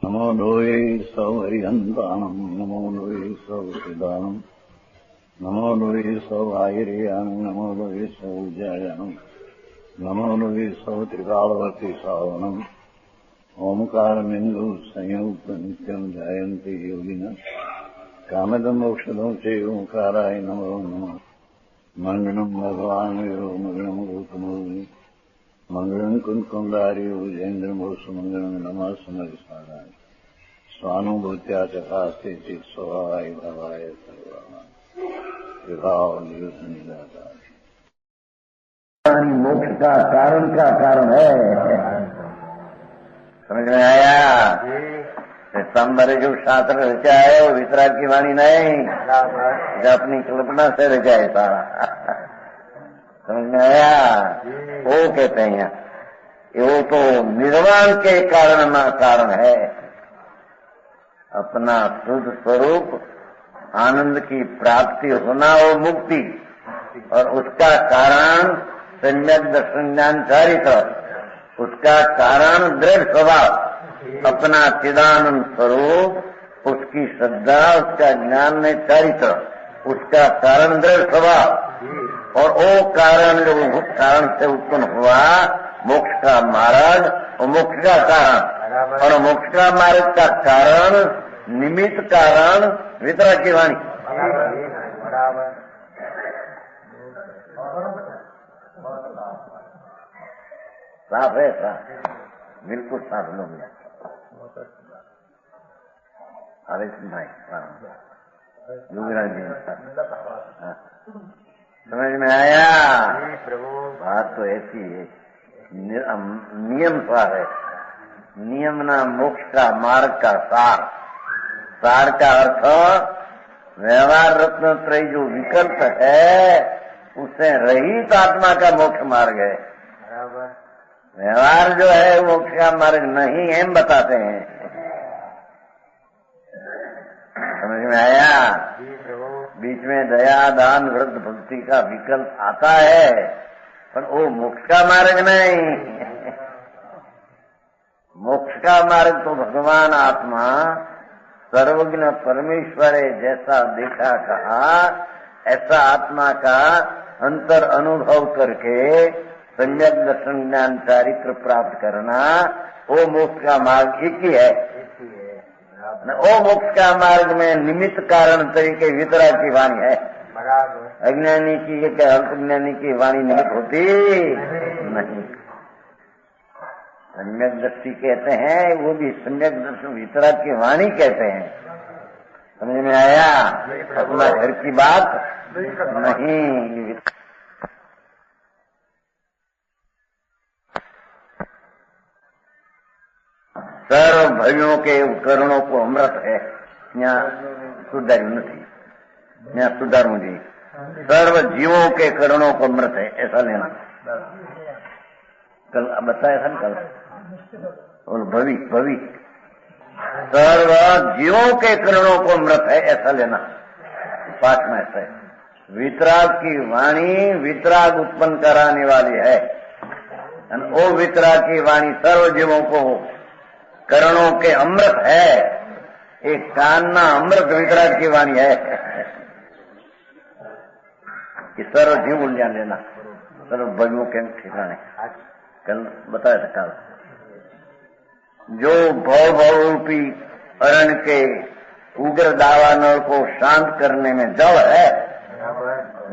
नमो लोये सौहरिहन्तानम् नमो लोये सौहृदानम् नमो लोये सौभागिर्यानम् नमो लोये सौजायानम् नमो लोये सौत्रिकालवर्ति सावनम् ओंकारमिन्दु संयुक्त नित्यम् ध्यायन्ति योगिनः कामदम् मोक्षदम् च ओंकाराय नमो नमः मङ्गलम् भगवान् वीरो मङ्गलम् गौतमोऽग्नि मंगलम कुंकुंदारी उजेन्द्रमोस मंगलम नमः समरिसाराय स्वानुभूत्या चकास्ते चित स्वभावाय भवाय सर्वभाव निदाता मोक्ष का कारण है। समझ में आया? संबरे जो शास्त्र रचा है वो वितराग की वाणी नहीं, जो अपनी कल्पना से रचा है सारा। समझ में आया? वो कहते हैं वो तो निर्वाण के कारण है। अपना शुद्ध स्वरूप आनंद की प्राप्ति होना वो मुक्ति, और उसका कारण सम्यक दर्शन ज्ञान चारित्र, उसका कारण दृढ़ स्वभाव, अपना चिदानंद स्वरूप, उसकी श्रद्धा, उसका ज्ञान में चारित्र, उसका कारण दृढ़ स्वभाव, और वो कारण जो कारण से उत्पन्न हुआ मोक्ष का मार्ग और मोक्ष का कारण, और मोक्ष का मार्ग का कारण निमित्त कारण वितराग की वाणी। साफ है, साफ, बिल्कुल साफ लोग। अरे भाई योगीराज जी समझ में आया? प्रभु बात तो ऐसी है, नियम सा है। नियम ना मोक्ष का मार्ग का सार। सार का अर्थ व्यवहार रत्न त्रय जो विकल्प है उससे रहित आत्मा का मोक्ष मार्ग है। व्यवहार जो है मोक्ष का मार्ग नहीं है, हम बताते हैं। समझ में आया? बीच में दया दान व्रत भक्ति का विकल्प आता है, पर वो मोक्ष का मार्ग नहीं। मोक्ष का मार्ग तो भगवान आत्मा सर्वज्ञ परमेश्वर है, जैसा देखा कहा ऐसा आत्मा का अंतर अनुभव करके सम्यक दर्शन ज्ञान चारित्र प्राप्त करना, वो मोक्ष का मार्ग एक ही है। वो मोक्ष का मार्ग में निमित्त कारण तरीके वितराग की वाणी है। अज्ञानी की क्या अल्पज्ञानी की वाणी निमित्त होती नहीं। सम्यक दृष्टि कहते हैं, वो भी सम्यक दर्शन वितराग की वाणी कहते हैं। समझ में आया? अपना घर की बात नहीं। सर्व भवियों के उपकरणों को अमृत है। यहाँ सुधारू नहीं, यहाँ सुधारू जी। सर्व जीवों के करणों को अमृत है, ऐसा लेना। कल बताया था कल, और भवि सर्व जीवों के करणों को अमृत है, ऐसा लेना। पाठ में ऐसा है। वितराग की वाणी वितराग उत्पन्न कराने वाली है। वो वितराग की वाणी सर्व जीवों को करणों के अमृत है। एक कान्ना अमृत वितराग की वाणी है कि सर्व जीव उलझा लेना, सर्व भवियों के ठिकाने। कल बताया था कल, जो भव रूपी अरण्य के उग्र दावानल को शांत करने में जड़ है,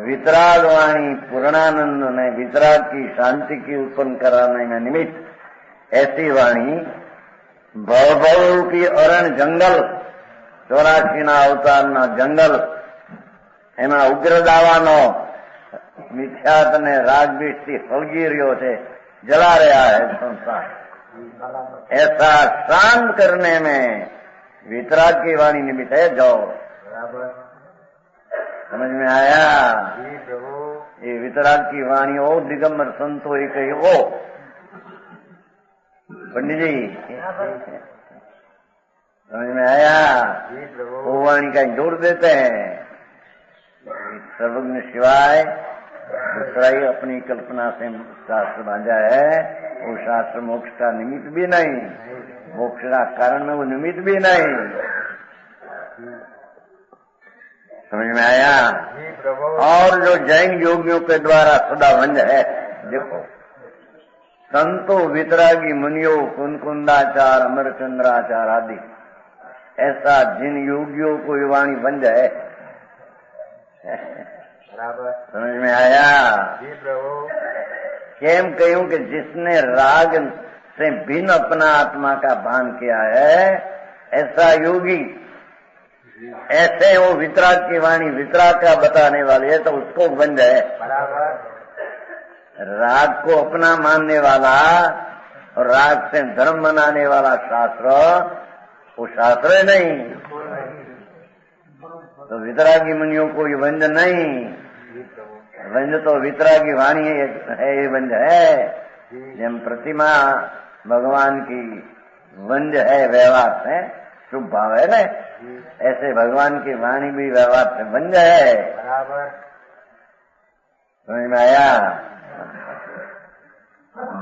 वितराग वाणी पूर्णानंद ने वितराग की शांति की उत्पन्न कराने में निमित्त ऐसी वाणी भव रूपी अरण जंगल 84 अवतार ना जंगल एमा उग्र दावानो मिथ्यात ने रागद्वेष થી ફળગી રહ્યો છે, जला रहा है संसार। ऐसा शांत करने में वितराग की वाणी निमित्त है। जाओ, समझ में आया? ये वितराग की वाणी हो दिगंबर संतो एक ही हो। पंडित जी समझ में आया? वो वाणी का जोड़ देते हैं। सर्वज्ञ शिवाय दूसरा ही अपनी कल्पना से शास्त्र बांधा है, वो शास्त्र मोक्ष का निमित्त भी नहीं, मोक्ष का कारण में वो निमित्त भी नहीं। समझ में आया? और जो जैन योगियों के द्वारा सदा वंज है, देखो संतो वितरागी मुनियो कुंकुंदाचार अमरचंद्राचार आदि, ऐसा जिन योगियों को ये वाणी वंज है। समझ में आया? जी प्रभु। केम कहूं कि जिसने राग से भिन्न अपना आत्मा का भान किया है, ऐसा योगी, ऐसे वो वितराग की वाणी वितराग का बताने वाली है, तो उसको वंज है। बराबर। राग को अपना मानने वाला और राग से धर्म बनाने वाला शास्त्र, वो शास्त्र नहीं, तो वितरागी मुनियों को ये वंज नहीं। वंज तो वितरागी वाणी है, ये वंज है। जब प्रतिमा भगवान की वंज है, व्यवहार से शुभ भाव है न, ऐसे भगवान की वाणी भी व्यवहार से वंज है। बराबर। समझ में आया?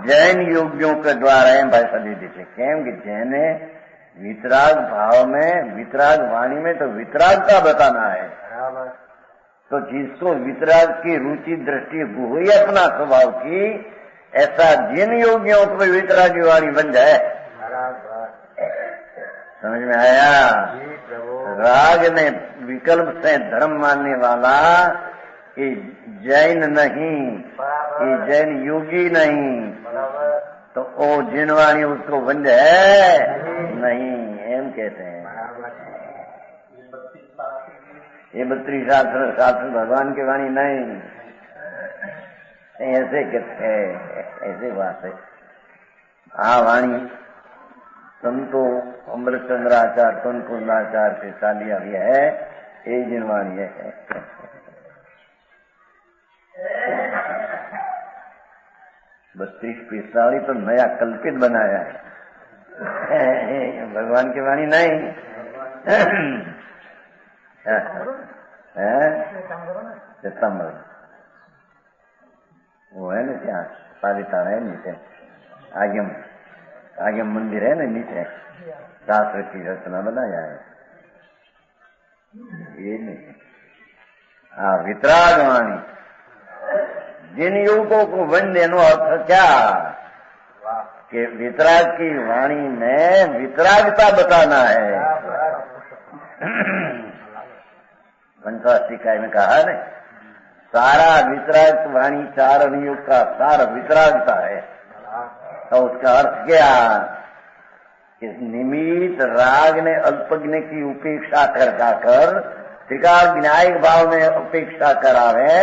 जैन योगियों के द्वारा भाषा दी थी। केम कि जैन वितराग भाव में, वितराग वाणी में तो वितरागता बताना है। बराबर। तो जिसको वितराग की रुचि दृष्टि हुई अपना स्वभाव की, ऐसा जिन योगियों को वितरागी वाणी बन जाए। बराबर। समझ में आया? जी प्रभु। राग ने विकल्प से धर्म मानने वाला कि जैन नहीं, कि जैन योगी नहीं, बराबर। तो ओ जिनवाणी उसको बंद है नहीं, एम कहते हैं। ये 32 शास्त्र भगवान की वाणी नहीं, ऐसे कहते हैं, ऐसे बात है। हाँ, वाणी संतो अमृतचंद्राचार कुंकुंदाचार से सालिया भी है, ये जिनवाणी है। बत्तीस पिस्ताली तो नया कल्पित बनाया है, भगवान की वाणी नहीं सितंबर वो है ना, क्या पालिताना है नीचे, आगे मंदिर है ना, नीचे शास्त्र की रचना बनाया है, ये नहीं। हाँ, वितराग वाणी जिन युवकों को वन देनो अर्थ क्या कि वितराग की वाणी में वितरागता बताना है। पंचाष्टिकाय में कहा है, सारा वितराग वाणी चारण युग का सारा वितरागता है। तो उसका अर्थ क्या कि निमित्त राग ने अल्पज्ञ की उपेक्षा कर त्रिकाल न्यायिक भाव में उपेक्षा करावे,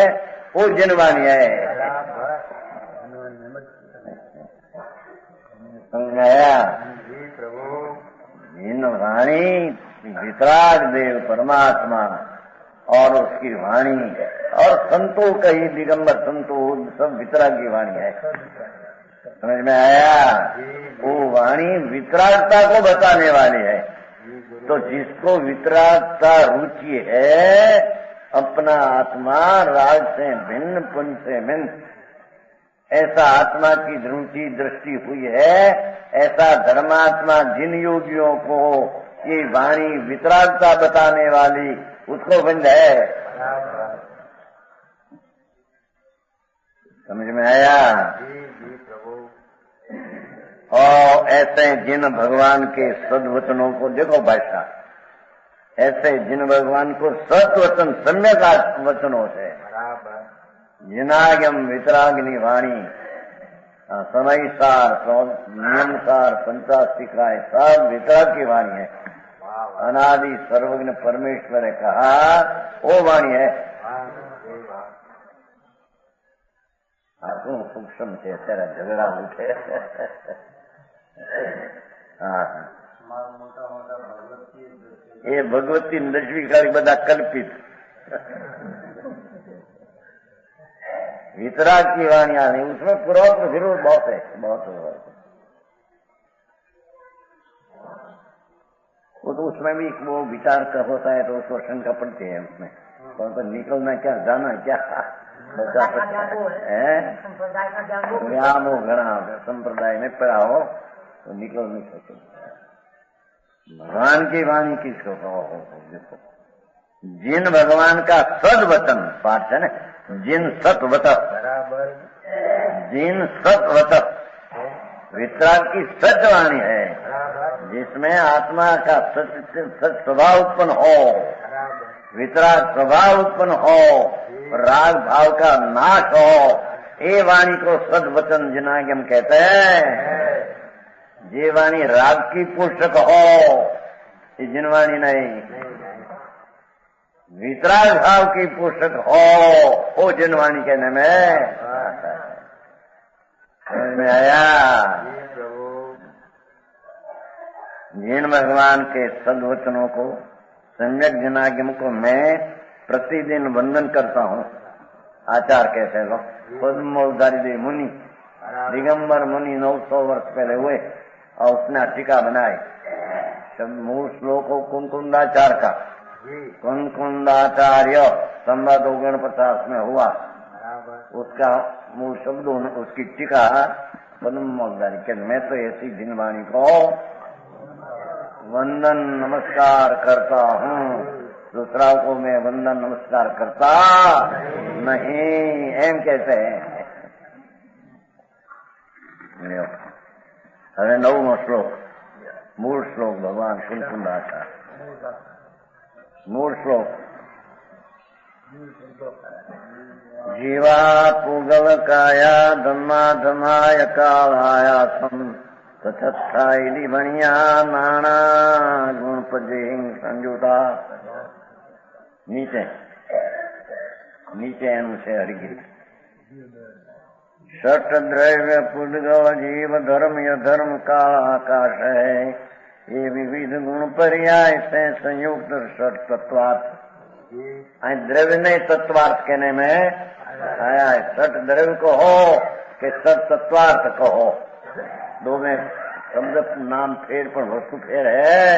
वो जिनवाणी है। समझाया? जिन वाणी वितराग देव परमात्मा और उसकी वाणी और संतों का ही दिगंबर संतो सब वितराग की वाणी है। समझ में आया? वो वाणी वितरागता को बताने वाली है। तो जिसको वितरागता रुचि है, अपना आत्मा राग से भिन्न पुण्य से भिन्न, ऐसा आत्मा की रुचि दृष्टि हुई है, ऐसा धर्मात्मा जिन योगियों को ये वाणी वितरागता बताने वाली उसको बंद है। समझ में आया? और ऐसे जिन भगवान के सद्वचनों को देखो भाषा, ऐसे जिन भगवान को सत्वचन सम्यक वचनों से, जिनागम वितराग्नि वाणी, समय सार नियम सार पंचाष्टिकाय सब वितराग की वाणी है। अनादि सर्वज्ञ परमेश्वर ने कहा वो वाणी है। શું સૂક્ષ્મ છે, અત્યારે ઝઘડા ઉઠે। હા, એ ભગવતી દશમી કાળી બધા કલ્પિત। वितराग की वाणी आनी, उसमें पूर्वक विरोध बहुत है, बहुत है। वो तो उसमें भी वो विचार का होता है, तो उसको शंका पड़ती है उसमें, तो निकलना क्या, जाना क्या। बचा है आम हो घना संप्रदाय में पड़ा हो तो निकल नहीं सके। भगवान की वाणी किसको कहो? देखो, जिन भगवान का सदवचन पाठ है ना, जिन सतवत बराबर जिन सतवत वितराग की सत्यवाणी है, बराबर जिसमें आत्मा का सत्य सत स्वभाव उत्पन्न हो, बराबर वितराग स्वभाव उत्पन्न हो, राग भाव का नाश हो, ये वाणी को सदवचन जिनागम कहते हैं। ये वाणी राग की पुस्तक हो, ये जिनवाणी नहीं। वितराग भाव की पुस्तक हो, वो जिनवाणी कहने में आता है। समझ में आया? प्रभु जिन भगवान के सदवचनों को, सम्यक जनागम को मैं प्रतिदिन वंदन करता हूँ। आचार कैसे लो? पद्मोदारी मुनि, दिगंबर मुनि 900 वर्ष पहले हुए और उसने टीका बनाई। सब मूल श्लोक हो कुंकुंदाचार का, कुंकुंदाचार्य संवाद 49 में हुआ। उसका मूल शब्दों ने उसकी टीका पद्मोदारी के। मैं तो ऐसी जिनवाणी को वंदन नमस्कार करता हूँ, दूसरा को मैं वंदन नमस्कार करता नहीं। एम कहते हैं। अरे 9वां श्लोक, मूल श्लोक भगवान कुंकुंदाचार्य, मूल श्लोक। जीवा पुगल काया धम्मा धमाय कालाया सम तथाइली बणिया नाना गुण पजे संजुता। नीचे नीचे से हरिगिरी षट द्रव्य पुद्गल जीव धर्म य धर्म काल आकाश है, ये विविध गुण पर्याय से संयुक्त षट तत्वार्थ। द्रव्य नहीं तत्वार्थ कहने में आया है। षट द्रव्य कहो कि षट तत्वार्थ कहो, दो में शब्द नाम फेर पर वस्तु फेर है।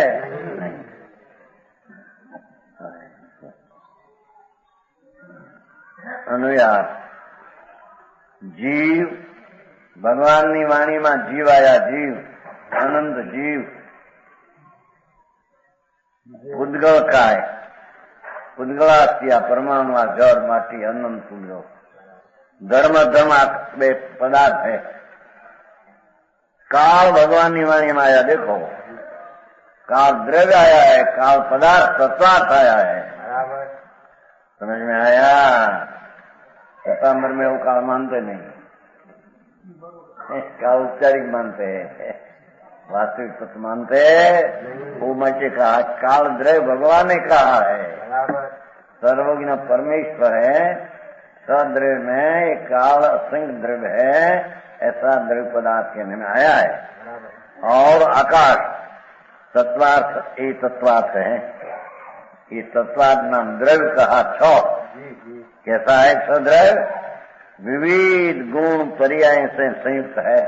अनुयार जीव ભગવાનની વાણીમાં જીવ આયા, જીવ અનંત જીવ ઉદ્ગલ કાય ઉદ્ગલાસ્યા પરમાણુ જળ માટી અનંત પૂજો ધર્મ ધર્મ બે પદાર્થ है। काल भगवान की वाणी में आया। देखो, काल द्रव्य आया है, काल पदार्थ तत्वार्थ आया है। समझ में आया? सतांबर में वो काल मानते नहीं, काल औपचारिक मानते हैं, वास्तविक तत्व मानते। वो मचे कहा काल द्रव्य भगवान ने कहा है, सर्वज्ञ परमेश्वर है। सद्रव्य में एक काल असंख्य द्रव्य है, ऐसा द्रव्य पदार्थ कहने में आया है। और आकाश तत्वार्थ, ये तत्वार्थ है। ये तत्वार्थ नाम द्रव्य कहा। कैसा है सद्रव्य? विविध गुण पर्याय से संयुक्त है।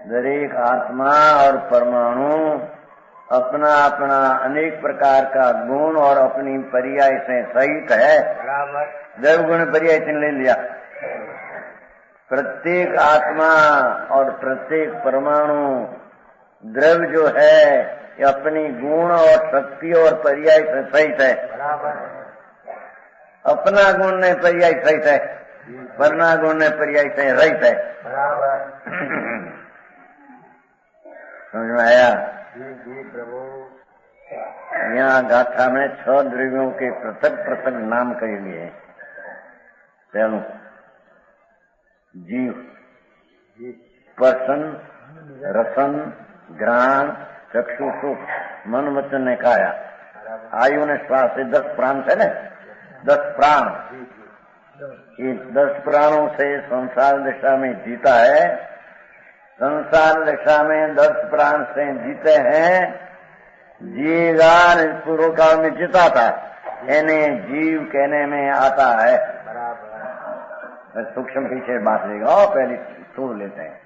दरेक आत्मा और परमाणु अपना अपना अनेक प्रकार का गुण और अपनी पर्याय से सहित है। द्रव्य गुण पर्याय से ले लिया। प्रत्येक आत्मा और प्रत्येक परमाणु द्रव्य जो है ये अपनी गुण और शक्ति और पर्याय से सहित है। अपना गुण ने पर्याय सहित है, वरना गुण ने पर्याय से रहित है। समझ में आया? यहाँ गाथा में 6 द्रव्यों के पृथक पृथक नाम कहे गए। पहलू जीव, स्पर्शन, रसन, घ्राण, चक्षु, सुख, मन, वचन ने काया। आयु ने श्वास से 10 प्राण है ना, 10 प्राण। इन 10 प्राणों से संसार दशा में जीता है। संसार दशा में 10 प्राण से जीते हैं। जीवगान पूर्व काल में जीता था, इन्हें जीव कहने में आता है। सूक्ष्म पीछे बात लेगा, पहले सुन लेते हैं।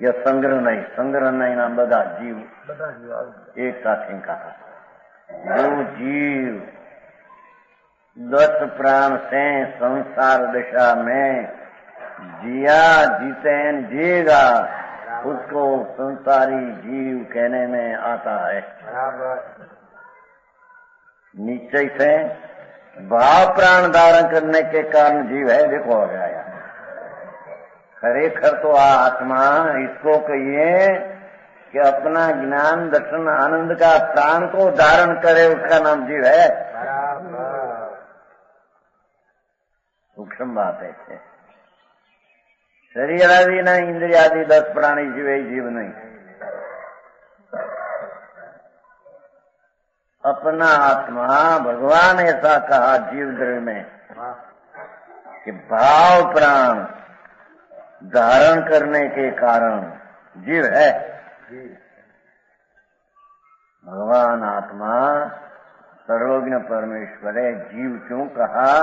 यह संग्रह नहीं नाम बदा जीव एक साथ कहा। जो जीव 10 प्राण से संसार दशा में जिया जीतेन जिएगा, उसको संसारी जीव कहने में आता है। बराबर। निश्चय से भाव प्राण धारण करने के कारण जीव है। देखो आ गया खरेखर तो आत्मा इसको कहिए कि अपना ज्ञान दर्शन आनंद का प्राण को धारण करे, उसका नाम जीव है। बराबर। सूक्ष्म बात है। शरीर आदि नहीं, इंद्रिय आदि 10 प्राणी जीव है, जीव नहीं। अपना आत्मा भगवान ऐसा कहा जीव द्रव्य में कि भाव प्राण धारण करने के कारण जीव है। भगवान आत्मा सर्वज्ञ परमेश्वर है। जीव क्यों कहा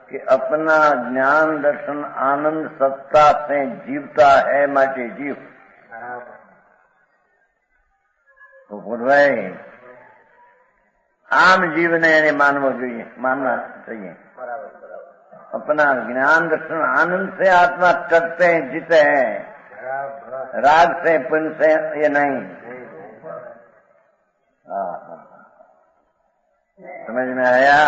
कि अपना ज्ञान दर्शन आनंद सत्ता से जीवता है, माटे जीव। तो बोल रहे आम जीव ने मानना चाहिए। अपना ज्ञान दर्शन आनंद से आत्मा करते हैं, जीते हैं। राग से पुण्य से ये नहीं। समझ में आया?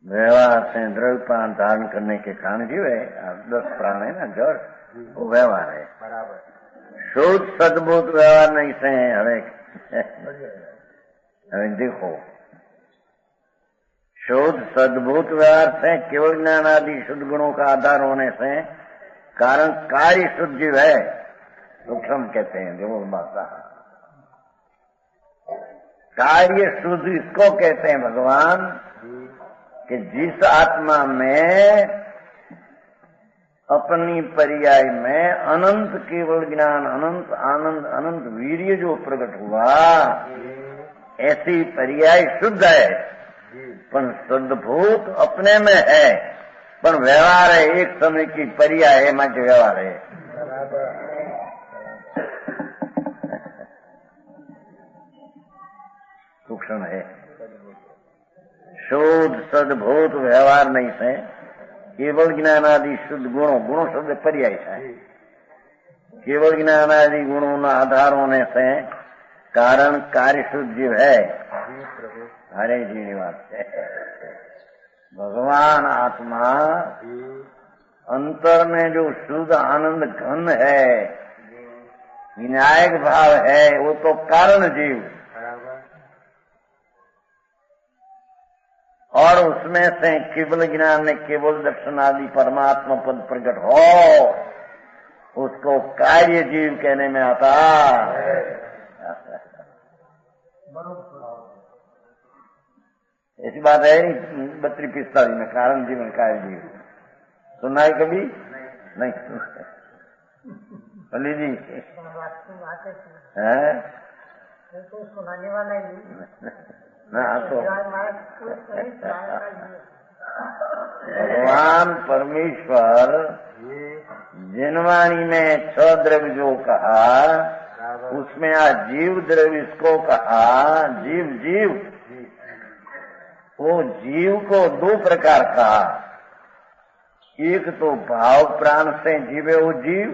व्यवहार से द्रव्य प्राण धारण करने के कारण जीव है। 10 प्राण है ना, जड़ वो व्यवहार है। शुद्ध सद्भूत व्यवहार नहीं से हमें देखो, शुद्ध सद्भूत व्यवहार से केवल ज्ञान आदि शुद्ध गुणों का आधार होने से कारण कार्य शुद्ध जीव है। सूक्ष्म कहते हैं जो भाषा। कार्य शुद्ध इसको कहते हैं भगवान कि जिस आत्मा में अपनी पर्याय में अनंत केवल ज्ञान, अनंत आनंद, अनंत वीर्य जो प्रकट हुआ, ऐसी पर्याय शुद्ध है। पर शुद्धभूत अपने में है, पर व्यवहार है। एक समय की पर्याय है, मध्य व्यवहार है। सूक्ष्म है। शुद्ध सद्भूत व्यवहार नहीं से केवल ज्ञान आदि शुद्ध गुणों शब्द पर्याय है। केवल ज्ञान आदि गुणों न आधार होने से कारण कार्य शुद्ध जीव है। हरे जीवात है। भगवान आत्मा अंतर में जो शुद्ध आनंद घन है, विनायक भाव है, वो तो कारण जीव। और उसमें से केवल ज्ञान में केवल दर्शन आदि परमात्मा पद प्रकट हो, उसको कार्य जीव कहने में आता। ऐसी बात है 32-45 में कारण जीवन कार्य जीव सुना है कभी? नहीं सुना। बोली जी है सुनाने वाला ही ना। तो भगवान परमेश्वर जिनवाणी में 6 द्रव्य जो कहा, उसमें आज जीव द्रव्य इसको कहा। जीव जीव वो जीव को 2 प्रकार कहा। एक तो भाव प्राण से जीवे वो जीव,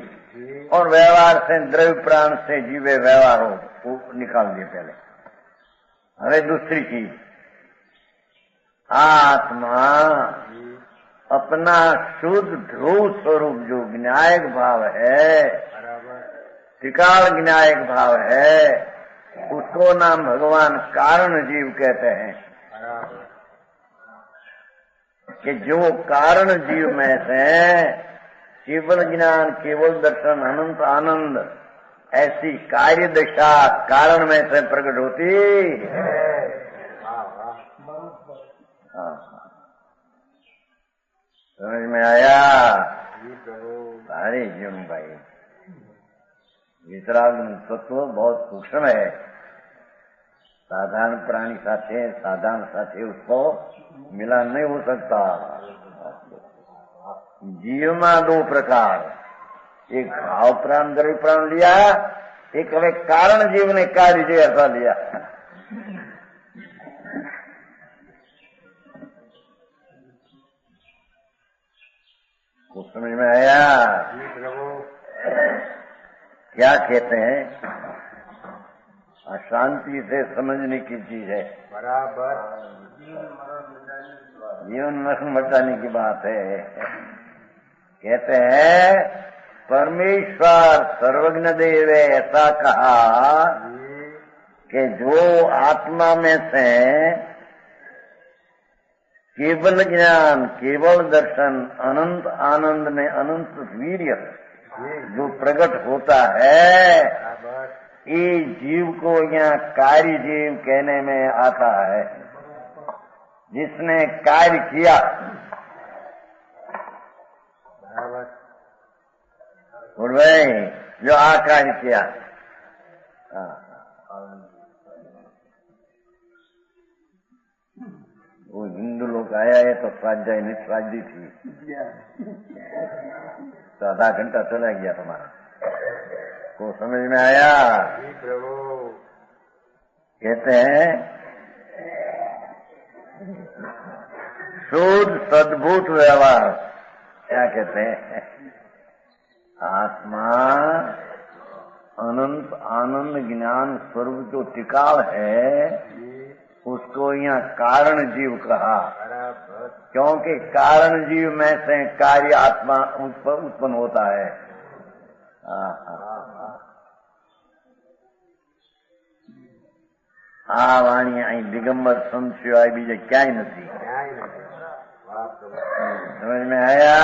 और व्यवहार से द्रव्य प्राण से जीवे व्यवहार हो, वो निकाल दिए पहले। अरे दूसरी चीज, आत्मा अपना शुद्ध ध्रुव स्वरूप जो ज्ञायक भाव है, त्रिकाल ज्ञायक भाव है, उसको नाम भगवान कारण जीव कहते हैं। कि जो कारण जीव में से केवल ज्ञान, केवल दर्शन, अनंत आनंद, ऐसी कार्य दशा कारण में से प्रकट होती है। समझ में आया? सारे जीवन भाई वितराग तत्व बहुत सूक्ष्म है। साधारण प्राणी साथे, साधारण साथे उसको मिला नहीं हो सकता। जीव में 2 प्रकार, एक भाव प्राण द्रव्य प्राण लिया, एक હવે કારણ જીવ ने कार्य जीव ऐसा लिया। कुछ समझ में आया? क्या कहते हैं? अशांति से समझने की चीज है। बराबर। जीवन मरण मिटाने की बात है। कहते हैं परमेश्वर सर्वज्ञ देव ने ऐसा कहा कि जो आत्मा में से केवल ज्ञान, केवल दर्शन, अनंत आनंद में अनंत वीर्य जो प्रकट होता है, ये जीव को यहाँ कार्य जीव कहने में आता है। जिसने कार्य किया, और भाई जो कार्य किया, वो हिंदू लोग आया है तो स्वाध्याय निष्वाध्याय थी तो आधा घंटा चला गया तुम्हारा। को समझ में आया? कहते हैं शुद्ध सद्भूत व्यवहार। क्या कहते हैं? आत्मा अनंत आनंद ज्ञान स्वरूप जो टिकाव है उसको यहाँ कारण जीव कहा, क्योंकि कारण जीव में से कार्य आत्मा उत्पन्न होता है। आ वाणी आई दिगंबर संत सिवाय बीजे क्या नहीं। समझ में आया?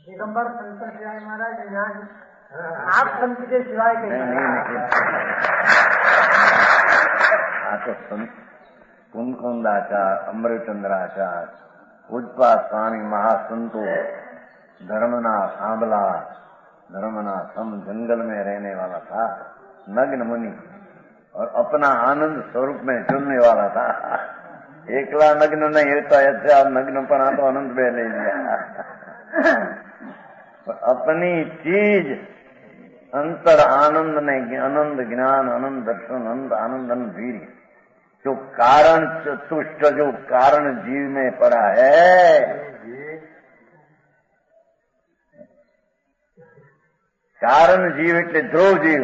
दिगंबर संत सिवाय महाराज यहाँ आप संत के सिवाय नहीं। तो संत कुंकुंदाचार्य, अमृतचंद्राचार्य, पूजपा स्वामी महासंतो, धर्मनाथ आंबला, धर्मनाथ सम जंगल में रहने वाला था, नग्न मुनि, और अपना आनंद स्वरूप में चुनने वाला था। एकला नग्न नहीं होता, ऐसे आप नग्न पना तो आनंद में ले लिया। अपनी चीज अंतर आनंद ने आनंद ज्ञान, आनंद दर्शन, आनंद आनंद वीर्य, जो कारण चतुष्ट जो कारण जीव में पड़ा है, कारण जीव એટલે ध्रुव जीव,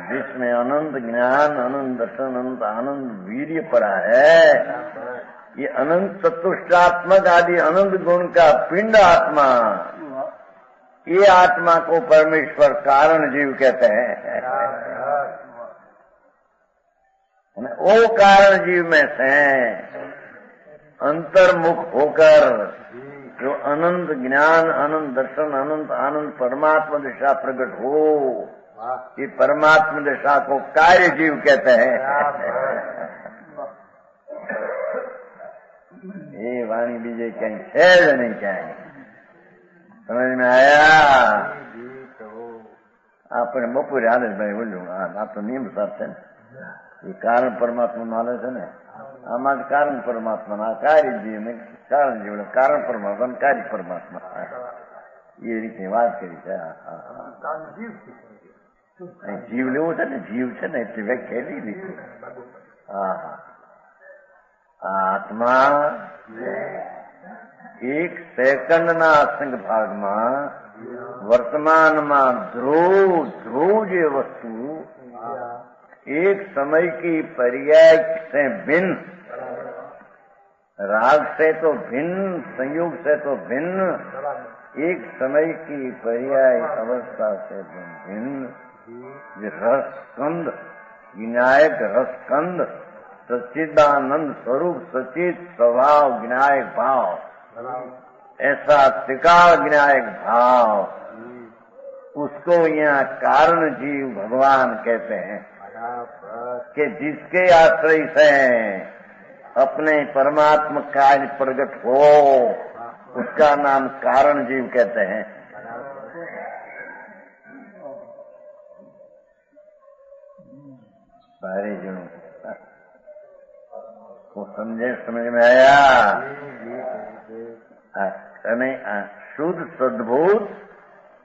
जिसमें अनंत ज्ञान, अनंत दर्शन, अनंत आनंद वीर्य पड़ा है। ये अनंत चतुष्टात्मक आदि अनंत गुण का पिंड आत्मा, ये आत्मा को परमेश्वर कारण जीव कहते हैं। वो कारण जीव में से अंतर्मुख होकर जो अनंत ज्ञान, अनंत दर्शन, अनंत आनंद परमात्मा दिशा प्रकट हो, ये परमात्मा दिशा को कार्य जीव कहते हैं। ये वाणी बीजे कहीं छेद नहीं चाहिए। समझ में आया? आपने बपोरे आदेश भाई बोलू आप तो नियम साथ है ये कारण परमात्मा माने છે ને આમાં કારણ પરમાત્મા ના કાર્ય જીવ ને કારણ જીવ કારણ પરમાત્મા કાર્ય પરમાત્મા એ રીતે વાત કરી છે। જીવ લેવો છે ને, જીવ છે ને એટલે વ્યાખ્યા એવી રીતે આત્મા એક સેકન્ડના અસંગ ભાગમાં વર્તમાનમાં ध्रुव જે વસ્તુ एक समय की पर्याय से भिन्न, राग से तो भिन्न, संयोग से तो भिन्न, एक समय की पर्याय अवस्था से भिन्न, रसस्कंद, विनायक रसस्कंद, सच्चिदानंद स्वरूप सचित स्वभाव विनायक भाव, ऐसा त्रिकाल विनायक भाव, उसको यहाँ कारण जीव भगवान कहते हैं कि जिसके आश्रय से अपने परमात्मा कार्य प्रकट हो उसका नाम कारण जीव कहते हैं। सारे जीवों को समझ में आया? शुद्ध सद्भूत,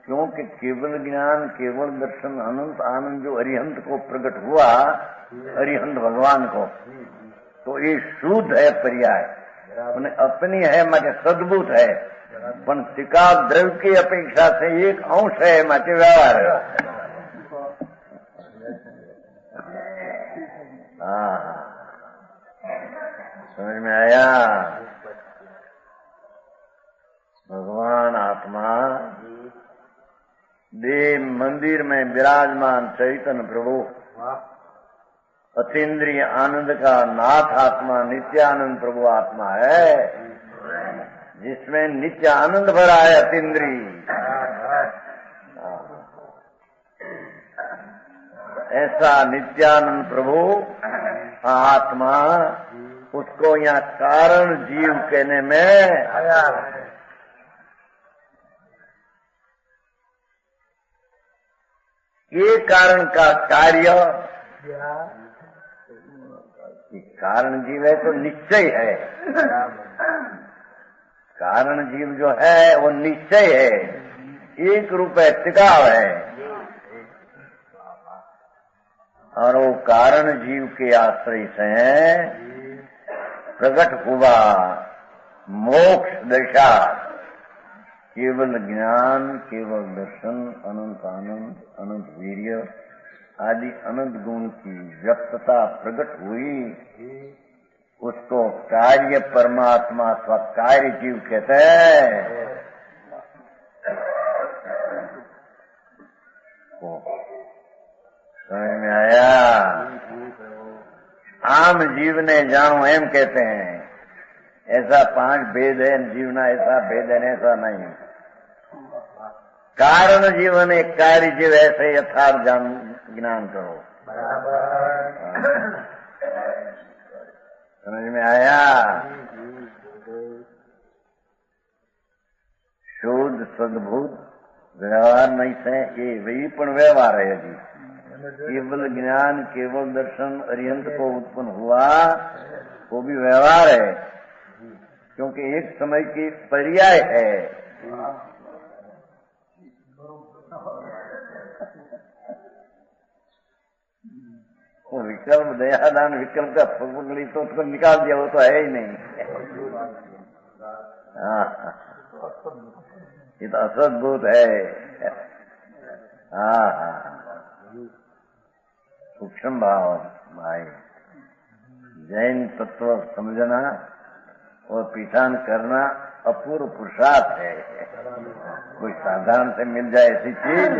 क्योंकि केवल ज्ञान, केवल दर्शन, अनंत आनंद जो अरिहंत को प्रकट हुआ, अरिहंत भगवान को, तो ये शुद्ध है पर्याय, उन्हें अपनी है माटे सद्भूत है, पण टिकाव द्रव्य की अपेक्षा से एक अंश है माटे व्यवहार है। समझ में आया? भगवान आत्मा देव मंदिर में विराजमान चैतन्य प्रभु, अतीन्द्रिय आनंद का नाथ आत्मा, नित्यानंद प्रभु आत्मा है, जिसमें नित्य आनंद भरा है अतीन्द्रिय। ऐसा नित्यानंद प्रभु आत्मा, उसको यहाँ कारण जीव कहने में ये कारण का कार्य, कारण जीव है तो निश्चय है, कारण जीव जो है वो निश्चय है, एक रूप है, टिकाव है, और वो कारण जीव के आश्रय से प्रकट हुआ मोक्ष दशा, केवल ज्ञान, केवल दर्शन, अनंत आनंद, अनंत वीर्य आदि अनंत गुण की व्यक्तता प्रकट हुई, उसको कार्य परमात्मा अथवा कार्य जीव कहते हैं। समझ में आया? आम जीव ने जानो एम कहते हैं, ऐसा 5 भेद है जीवना, ऐसा भेद है, ऐसा नहीं। कारण जीवन एक कार्य जीव, ऐसे यथार्थ ज्ञान करो। समझ में आया? शुद्ध सद्भूत व्यवहार नहीं से, ये वही पण व्यवहार है जी। केवल ज्ञान, केवल दर्शन अरिहंत को उत्पन्न हुआ, वो भी व्यवहार है, क्योंकि एक समय की पर्याय है। वो विकल्प, दयादान विकल्प का पगली तो उसको निकाल दिया, वो तो है ही नहीं। हाँ, ये तो असद्भुत है। हाँ हाँ, सूक्ष्म भाव भाई, जैन तत्व समझना और पहचान करना अपूर्व पुरुषार्थ है। कोई साधारण से मिल जाए ऐसी चीज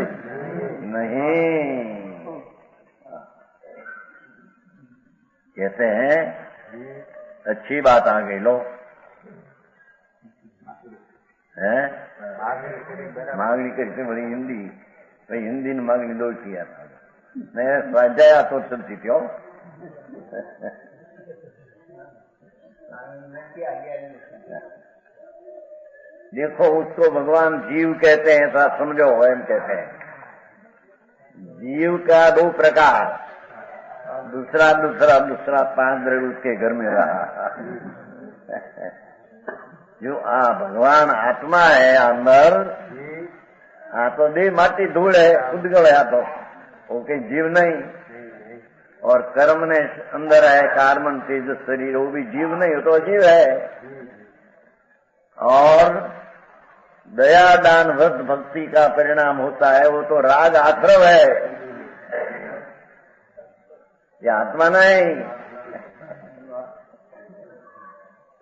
नहीं। कहते हैं अच्छी बात आ गई, लो है मांगनी कैसे बड़ी हिंदी, भाई हिंदी ने मांगनी दो किया था, मैं स्वाध्याय तो चलती थी। देखो, उसको भगवान जीव कहते हैं, ऐसा समझो, एम कहते हैं। जीव का 2 प्रकार, दूसरा 5 द्रव्य उसके घर में रहा। जो भगवान आत्मा है अंदर, तो देह माटी धूल है, उद्गल है, तो वो कहीं जीव नहीं। और कर्म ने अंदर है, कार्बन तेज शरीर, वो भी जीव नहीं, वो तो अजीव है। और दया दान व्रत भक्ति का परिणाम होता है, वो तो राग आश्रव है, ये आत्मा नहीं।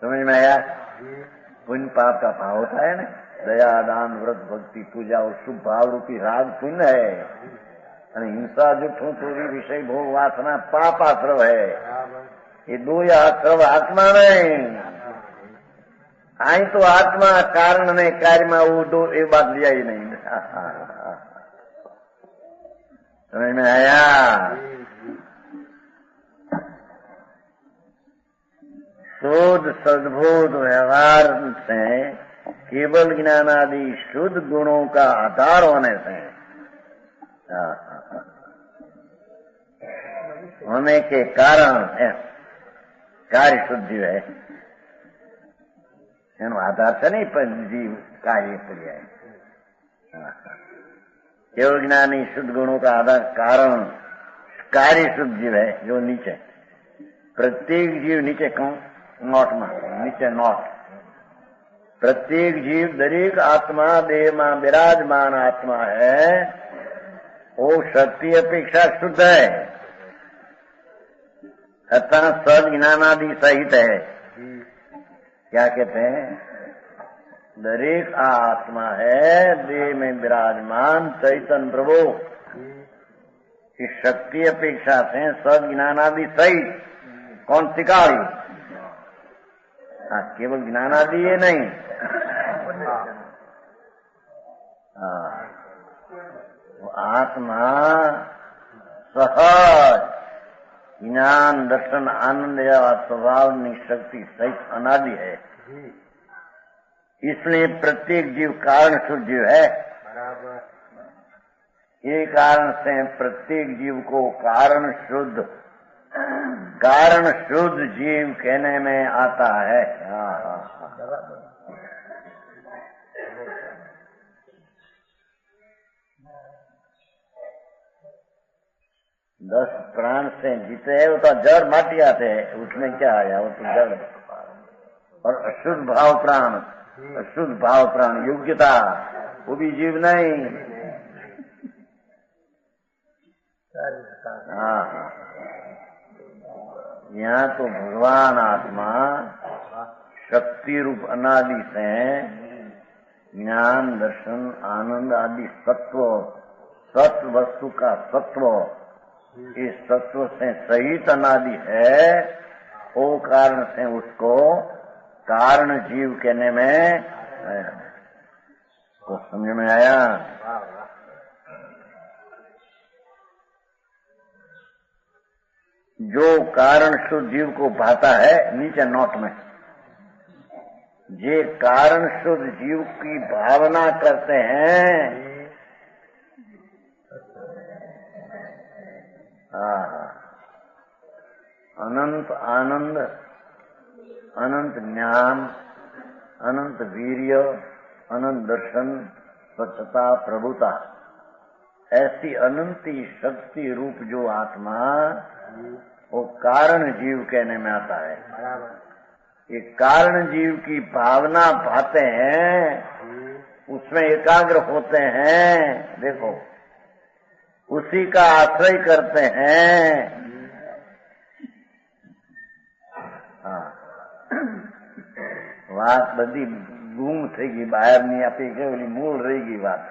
समझ में आया? पुण्य पाप का भाव होता है ना, दया दान व्रत भक्ति पूजा और शुभ भाव रूपी राग पुण्य है, और हिंसा जुठू चोरी विषय भोग वासना पाप आश्रव है। ये 2 आश्रव आत्मा नहीं। आई तो आत्मा कारण ने कार्य में वो 2 एक बात लिया ही नहीं। समझ में आया? शुद्ध सद्भुत व्यवहार से, केवल ज्ञान आदि शुद्ध गुणों का आधार होने से, होने के कारण कार्य शुद्धि है। એનો આધાર છે નહીં, પણ જીવ कार्य क्रिया है। केवल ज्ञानी शुद्ध गुणों का आधार कारण कार्य शुद्ध जीव है, जो नीचे प्रत्येक जीव नीचे कौन नोट में नीचे नोट प्रत्येक जीव दरेक आत्मा देह में विराजमान आत्मा है, वो शक्ति अपेक्षा शुद्ध है तथा सद ज्ञानादि सहित है। क्या कहते हैं? दरेक आत्मा है देह में विराजमान चैतन्य प्रभु की शक्ति अपेक्षा से सद ज्ञानादि सहित। कौन सिखाड़ी? हाँ, केवल ज्ञानादि ये नहीं, आत्मा सहज ज्ञान दर्शन आनंद या स्वभाव शक्ति सहित अनादि है। इसलिए प्रत्येक जीव कारण शुद्ध जीव है। ये कारण से प्रत्येक जीव को कारण शुद्ध जीव कहने में आता है। दस प्राण से जीते है, वो तो जड़ माटी आते हैं, उसमें क्या आया? वो तो जड़। और अशुद्ध भाव प्राण योग्यता, वो भी जीव नहीं। हाँ, यहाँ तो भगवान आत्मा शक्ति रूप अनादि से ज्ञान दर्शन आनंद आदि सत्व वस्तु का सत्व, इस तत्व से सहित अनादि है। वो कारण से उसको कारण जीव कहने में को समझ में आया? जो कारण शुद्ध जीव को भाता है, नीचे नोट में, जे कारण शुद्ध जीव की भावना करते हैं, अनंत आनंद, अनंत ज्ञान, अनंत वीर्य, अनंत दर्शन, स्वच्छता, प्रभुता, ऐसी अनंती शक्ति रूप जो आत्मा, वो कारण जीव कहने में आता है। ये कारण जीव की भावना भाते हैं, उसमें एकाग्र होते हैं, देखो उसी का आश्रय करते हैं। વાત બધી ગુમ થઈ ગઈ, બહાર ની આપી ગઈ, મૂળ રહી ગઈ વાત।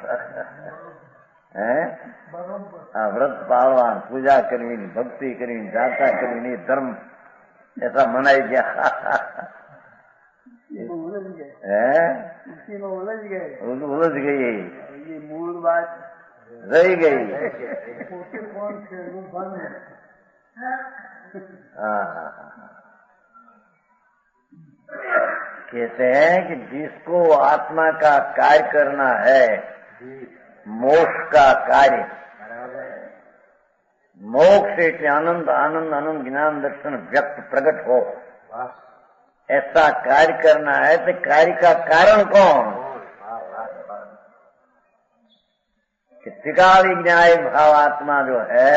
व्रत पालवा, पूजा करवी, भक्ति करवी, जाता करवी, धर्म ऐसा मनाई गया। उलझ गई, ये मूल बात रही गई। कहते हैं कि जिसको आत्मा का कार्य करना है, मोक्ष का कार्य, मोक्ष से आनंद आनंद आनंद ज्ञान दर्शन व्यक्त प्रकट हो, ऐसा कार्य करना है तो कार्य का कारण कौन? त्रिकाली न्याय भाव आत्मा जो है,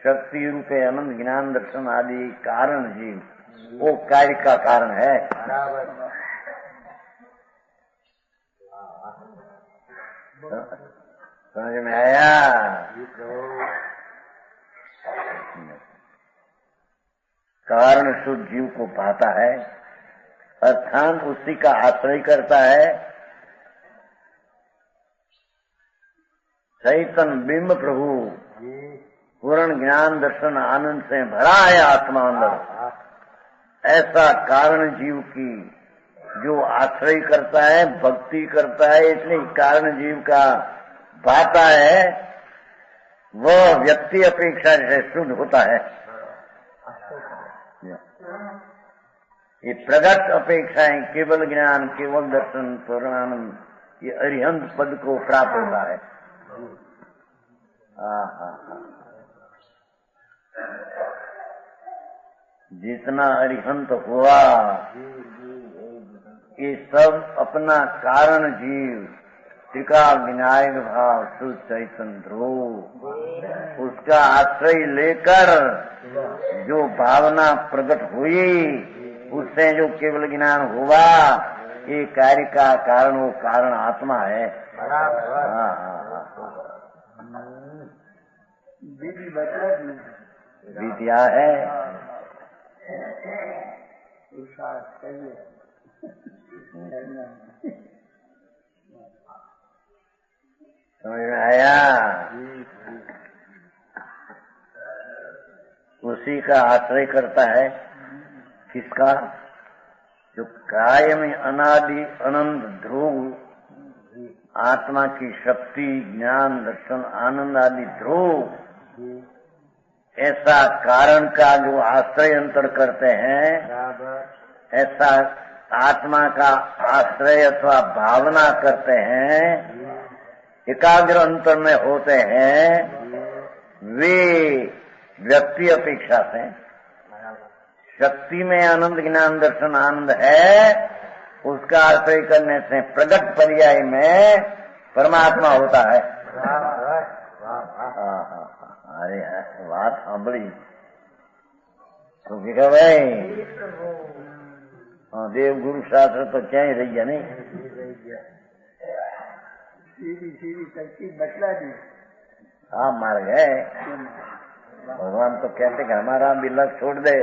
शक्ति रूपे अनंत ज्ञान दर्शन आदि कारण जीव, वो कार्य का कारण है। समझ में आया? कारण शुद्ध जीव को पाता है, अर्थात उसी का आश्रय करता है। चैतन्य बिंब प्रभु पूर्ण ज्ञान दर्शन आनंद से भरा है आत्मा अंदर। ऐसा कारण जीव की जो आश्रय करता है, भक्ति करता है, इसलिए कारण जीव का भाता है, वह व्यक्ति अपेक्षा से शुद्ध होता है। ये प्रगट अपेक्षाएं केवल ज्ञान, केवल दर्शन, पूर्णानंद, ये अरिहंत पद को प्राप्त होता है। जितना अरिहंत हुआ ये सब अपना कारण जीव त्रिकाल विनायक भाव शुद्ध चैतन्य ध्रुव, उसका आश्रय लेकर जो भावना प्रकट हुई, उससे जो केवल ज्ञान हुआ, ये कार्य का कारण वो कारण आत्मा है। विद्या है, समझ में आया? उसी का आश्रय करता है। किसका? जो काय में अनादि अनंत ध्रुव, आत्मा की शक्ति, ज्ञान, दर्शन, आनंद आदि ध्रुव, ऐसा कारण का जो आश्रय अंतर करते हैं, ऐसा आत्मा का आश्रय अथवा भावना करते हैं, एकाग्र अंतर में होते हैं, वे व्यक्ति अपेक्षा से शक्ति में आनंद, ज्ञान, दर्शन, आनंद है, उसका आश्रय करने से प्रगट पर्याय में परमात्मा होता है। अरे बात सांभળી तो क्या भाई? देव गुरु शास्त्र तो क्या ही रही है नहीं, सीधी शक्ति बतला दी। आप मार गए। भगवान तो कहते कि हमारा भी लग छोड़ दे,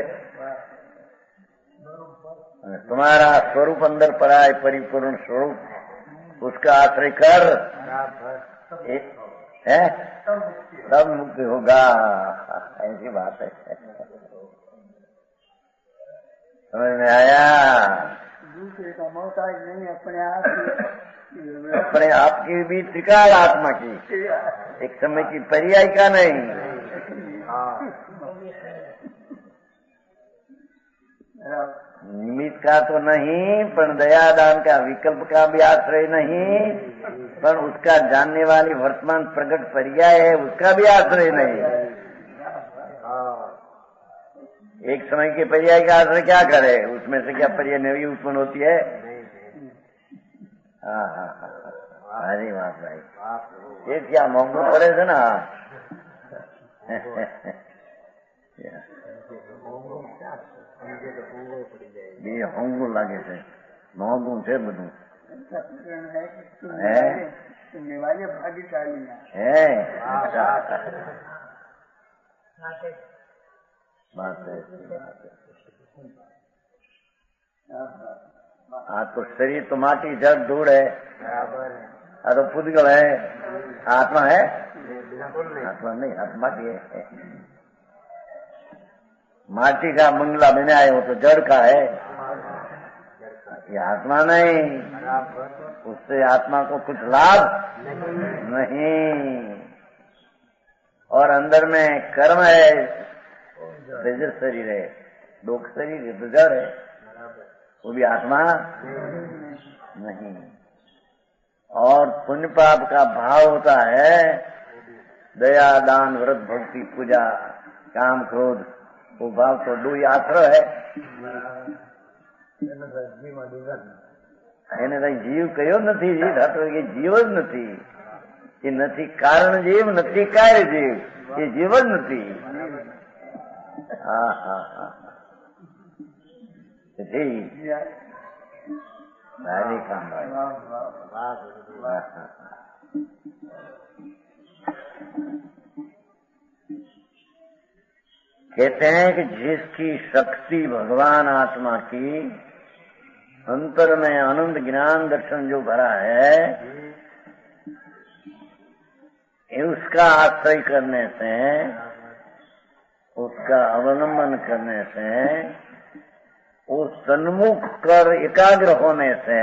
तुम्हारा स्वरूप अंदर पड़ा है, परिपूर्ण स्वरूप, उसका आश्रय कर, है तब मुक्ति होगा। ऐसी बात है। समझ में आया? दूसरे का मोहताज नहीं, अपने आप की भी त्रिकाल आत्मा की, एक समय की पर्याय का नहीं। निमित्त का तो नहीं, पर दयादान का, विकल्प का भी आश्रय नहीं, पर उसका जानने वाली वर्तमान प्रकट पर्याय है, उसका भी आश्रय नहीं। एक समय के पर्याय का आश्रय क्या करे? उसमें से क्या पर्याय नवी उत्पन्न होती है? हाँ, अरे बात भाई, ये क्या मोंगो पड़े थे ना। ये होंगो लागे थे, मोंगू से बधु है, भाग्यशाली है। बात है। हाँ, तो शरीर तो माटी, जड़, धूड़ है, तो पुद्गल है, आत्मा है? आत्मा नहीं, आत्मा माटी है। माटी का मंगला बना है, वो तो जड़ का है, ये आत्मा नहीं। उससे आत्मा को कुछ लाभ नहीं। और अंदर में कर्म है, तेजस शरीर है, लोक शरीर है, तो जड़ है, वो भी आत्मा नहीं। और पुण्य पाप का भाव होता है, दया, दान, व्रत, भक्ति, पूजा, काम, क्रोध, वो भाव तो दो ही आश्रय है। એને કઈ જીવ કયો નથી, એ જીવ જ નથી, એ નથી કારણ જીવ, નથી કાર્ય જીવ, એ જીવ જ નથી। હા હા હા, સારી કામ। कहते हैं कि जिसकी शक्ति भगवान आत्मा की अंतर में आनंद, ज्ञान, दर्शन जो भरा है, उसका आश्रय करने से, उसका अवलंबन करने से, उस सन्मुख कर एकाग्र होने से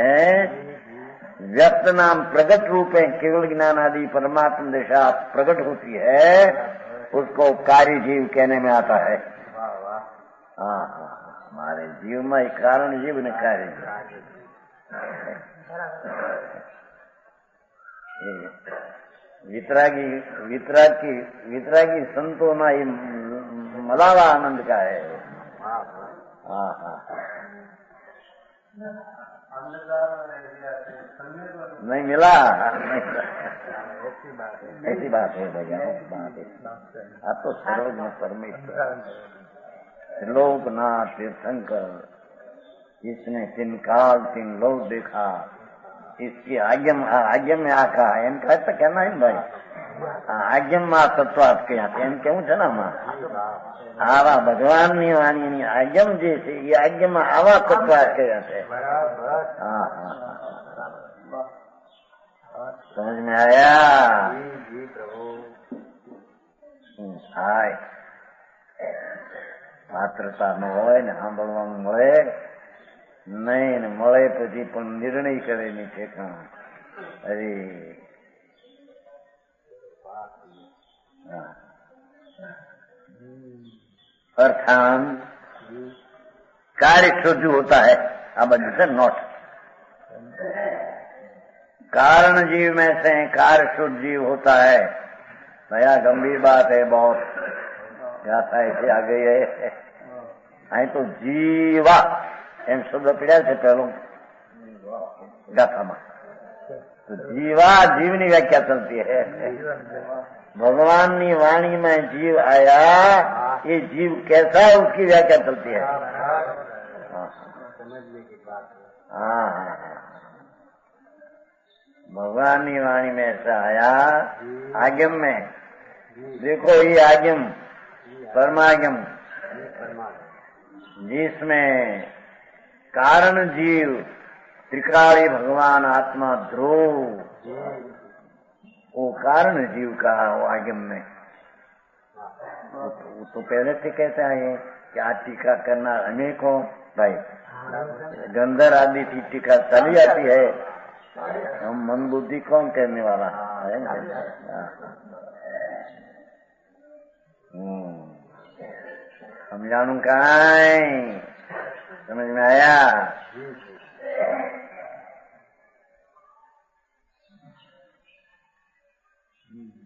व्यक्त नाम प्रगट रूपे केवल ज्ञान आदि परमात्मा दिशा प्रकट होती है, उसको कार्य जीव कहने में आता है। हाँ हाँ, हमारे जीव में एक कारण जीव ने कार्य वितरागी संतों में ये मलावा आनंद का है। हाँ हाँ, नहीं मिला, ऐसी बात है भैया, बात है। आप तो सर्वज्ञ में परमेश्वर लोकनाथ तीर्थंकर, इसने 3 काल 3 लोक देखा, इसकी आज्ञा में आका एम कहता कहना है भाई, આજ્ઞમમાં તત્વાત ક્યાં એમ કેવું છે ને આમાં, આવા ભગવાનની વાણીની આજ્ઞમ જે છે એ આજ્ઞમાં આવા તત્વાત કયા છે। હા હા સમજ में आया? હાય પાત્રતા ન હોય ને સાંભળવાનું મળે નહીં ને મળે પછી પણ નિર્ણય કરે ની ઠેકાણ। અરે अर्थान कार्य शुद्ध होता है, अब से नॉट कारण जीव में से कार्य शुद्ध जीव होता है। नया गंभीर बात है बहुत, गाथा ऐसे आ गई है। आई तो जीवा एम शब्द पीड़ा से पहले गाथा में तो जीवा जीवनी व्याख्या चलती है। भगवान की वाणी में जीव आया, ये जीव कैसा है उसकी व्याख्या चलती है। हाँ भगवान की वाणी में ऐसा आया आगम में, देखो ये आगम परमागम जिसमें कारण जीव त्रिकाली भगवान आत्मा ध्रुव, वो कारण जीव का वो आगम में तो पहले से कहते हैं क्या टीका करना अनेकों भाई, गंधर आदि की टीका चली आती है, हम मन बुद्धि कौन कहने वाला है? समझाणु का समझ में आया?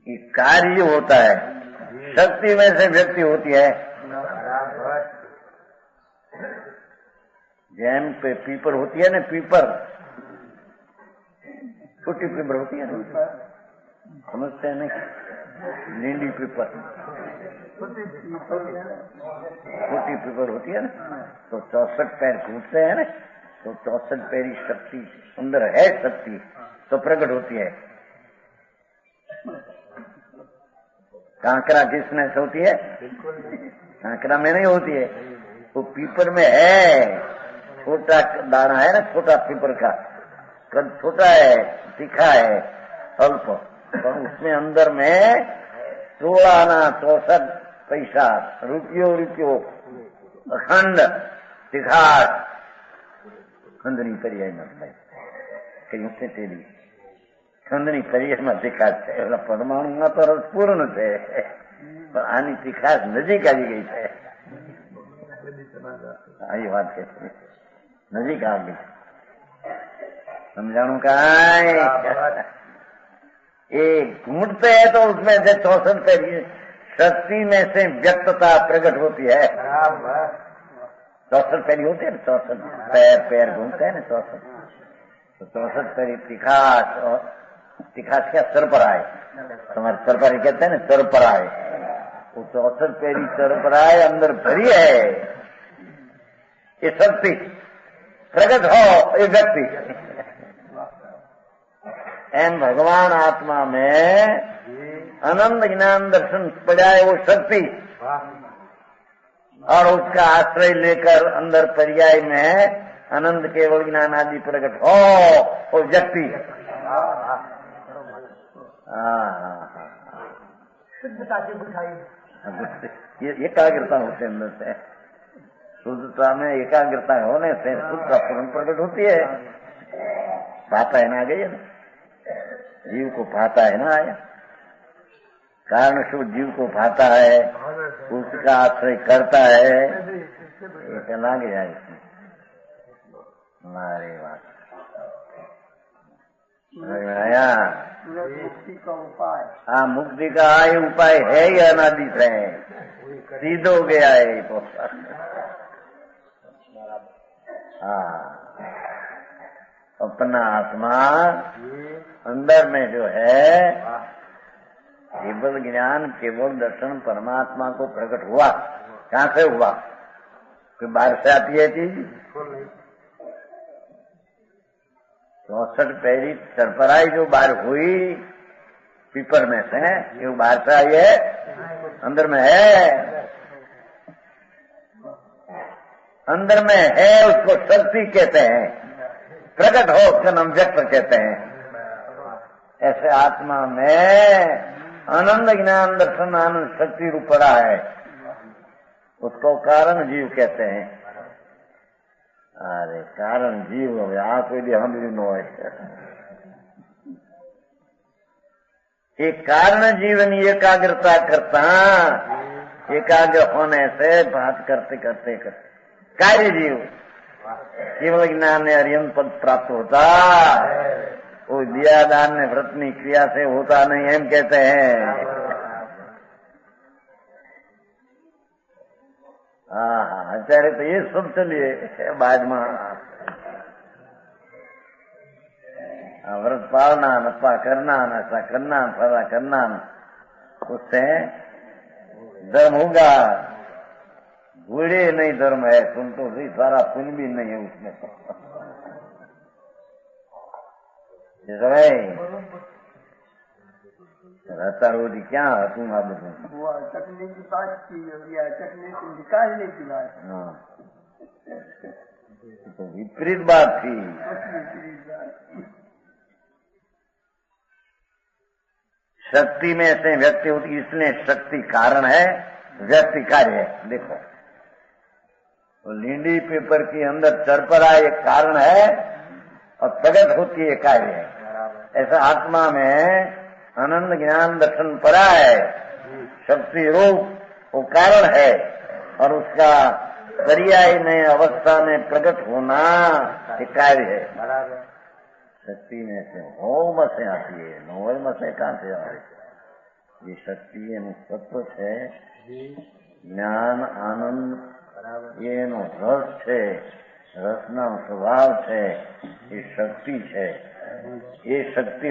कि कार्य होता है, शक्ति में से व्यक्ति होती है। जैन पे पीपर होती है ना, पीपर छोटी पीपर होती है ना, समझते हैं नहीं? नीली पीपर छोटी पीपर होती है ना, तो 64 पैर घूमते हैं ना, तो 64 पैरी शक्ति अंदर है, शक्ति तो प्रकट होती है। कांकरा किसमें से होती है? कांकरा में नहीं होती है, वो पीपर में है। छोटा दाना है ना, छोटा पीपर का कद छोटा है, तीखा है, अल्प, तो उसमें अंदर में 64 पैसा रुपयो अखंड तिखास खंडनी पर्याय में कहीं से तेरी खंडनी पर्याय में तिखास है। परमाणु में तो रस पूर्ण है, पर आनी तिखास नजीक આવી ગઈ છે। आई बात है, नजीक आ गई। समझाणु का ये घूमते है तो उसमें से 64 पैर शक्ति में से व्यक्तता प्रकट होती है। 64 पैर होते हैं, 64 पैर घूमते हैं ना, 64 तो 64 पैर तिखास, और तिखास क्या सर पर आए, तुम्हारे सर पर कहते हैं ना, सर पर आए, वो 64 पैरी सर पर आए, अंदर भरी है ये शक्ति प्रकट हो ये व्यक्ति। एम भगवान आत्मा में अनंत ज्ञान दर्शन पड़ाए वो शक्ति, और उसका आश्रय लेकर अंदर पर्याय में अनंत केवल ज्ञान आदि प्रकट हो वो व्यक्ति। शुद्धता की बुझाई, ये एकाग्रता होते अंदर से, शुद्धता में एकाग्रता होने से शुद्धता पूर्ण प्रकट होती है। पाता है ना, आ गई है ना, जीव को पाता है ना, आया कारण शुद्ध जीव को पाता है, उसका आश्रय करता है, ये लागे जाए इसमें हमारे बात आया। मुक्ति का उपाय, हाँ मुक्ति का आय उपाय है ही अनादि से, सीधो गया है तो। हाँ अपना आत्मा अंदर में जो है केवल ज्ञान, केवल दर्शन परमात्मा को प्रकट हुआ। कहां से हुआ? कोई बाहर से आती है चीज? 64 पैरी सरपराई जो बाहर हुई पीपर में से, ये बाहर से आई है? अंदर में है, अंदर में है, उसको शक्ति कहते हैं। प्रकट हो उसका नाम व्यक्त कहते हैं। ऐसे आत्मा में आनंद ज्ञान दर्शन आनंद शक्ति रूप पड़ा है, उसको कारण जीव कहते हैं। अरे कारण जीव हो गया, कोई भी हम भी नो है। एक कारण जीवन एकाग्रता करता, एकाग्र होने से बात करते करते करते कार्य जीव केवल ज्ञान ने अरियन पद प्राप्त होता। वो दिया दान ने व्रतनी क्रिया से होता नहीं, हम कहते हैं। हाँ, અત્યારે તો એ सब चलिए बाद में व्रत पालना, नफा करना, नशा करना, फला करना, उससे धर्म होगा। बूढ़े नहीं धर्म है, तुम तो सही सारा पुण्य भी नहीं है उसमें। रहता रोटी क्या तुम आप वो चटनी की बात की या चटनी को निकालने की बात? हाँ, तो विपरीत बात थी। शक्ति में से व्यक्ति होती, इसलिए शक्ति कारण है, व्यक्ति कार्य है। देखो तो लींडी पेपर के अंदर चरपरा एक कारण है और प्रगट होती है कार्य है। ऐसा आत्मा में आनंद ज्ञान दर्शन परा है, शक्ति रूप वो कारण है, और उसका पर्याय में अवस्था में प्रकट होना ये कार्य है। शक्ति में से होम से आती है, नोवल में से कहां से आ रही? ये शक्ति सत्व है, ज्ञान आनंद ये रस है, रसना स्वभाव है, ये शक्ति है। ये शक्ति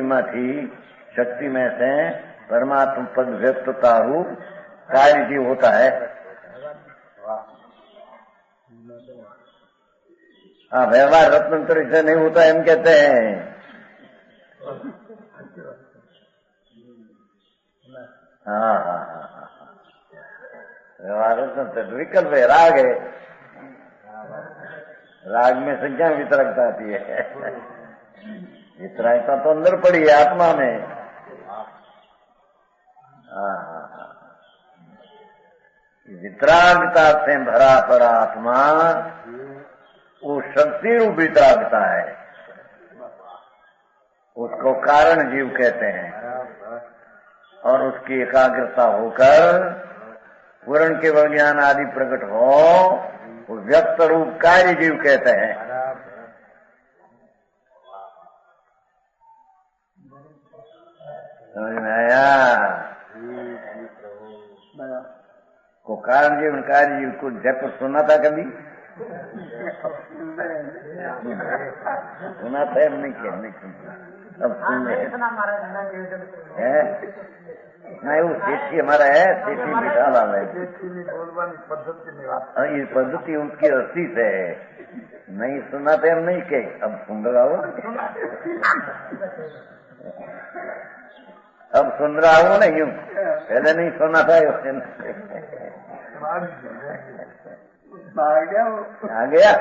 शक्ति में से परमात्मा पद व्यक्तता रूप कार्य जीव होता है। हाँ, व्यवहार रत्नंतर से नहीं होता है, हम कहते हैं। हाँ हाँ हाँ, व्यवहार रत्नंतर विकल्प है, राग है। राग में संज्ञा वितरकता आती है। वितरागता तो अंदर पड़ी है आत्मा में। वितरागता से भरा पड़ा आत्मा वो शक्ति रूप वितरागता है, उसको कारण जीव कहते हैं। और उसकी एकाग्रता होकर पूर्ण केवल ज्ञान आदि प्रकट हो, वो व्यक्त रूप कार्य जीव कहते हैं। समझ में आया? को कारण जीवन कार्य जीव को जब सुना था कभी? सुना था? नहीं क्या? नहीं सुनता, अब सुन रहे हैं। नहीं, वो सेठी हमारा है, सेठी मिठाला है। ये पद्धति उसकी अस्थि से है। नहीं सुना था हम नहीं कहे, अब सुन रहा हो। अब सुन रहा हूँ ना, यूं पहले नहीं सुना था। आ गया।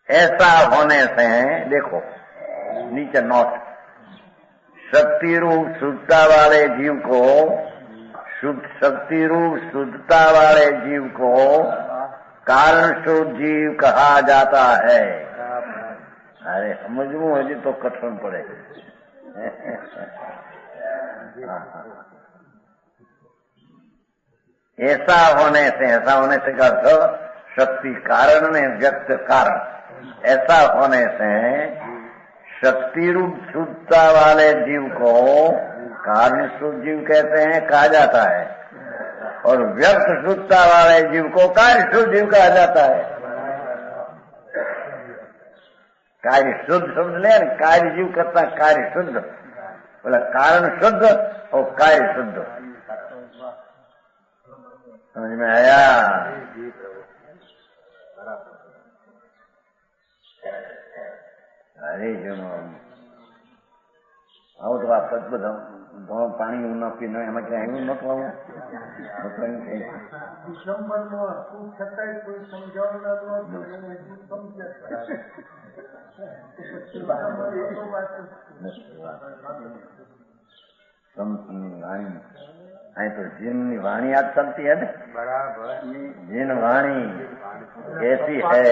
ऐसा होने से देखो नीचे नोट, शक्ति रूप शुद्धता वाले जीव को, शक्ति रूप शुद्धता वाले जीव को कारण शुद्ध जीव कहा जाता है। अरे समझू हजी तो कठिन पड़े। ऐसा होने से का अर्थ शक्ति कारण ने व्यक्त कारण। ऐसा होने से शक्ति रूप शुद्धता वाले जीव को कारण शुद्ध जीव कहते हैं, कहा जाता है, और व्यक्त शुद्धता वाले जीव को कार्य शुद्ध जीव कहा जाता है। कार्य शुद्ध समझ ले, कार्य जीव करता कार्य शुद्ध, बोला कारण शुद्ध और कार्य शुद्ध। समझ में आया? अरे जो આવો તો આ બધા પાણી ન પીને એમાં ક્યાં એવું ન ખાવું ડિસેમ્બરમાં શું છતાંય કોઈ સમજાવનાર નહોતું, એને શું સમજે? અહીં તો જીનની વાણી યાદ ચાલતી હે ને? બરાબર. જીન વાણી कैसी है?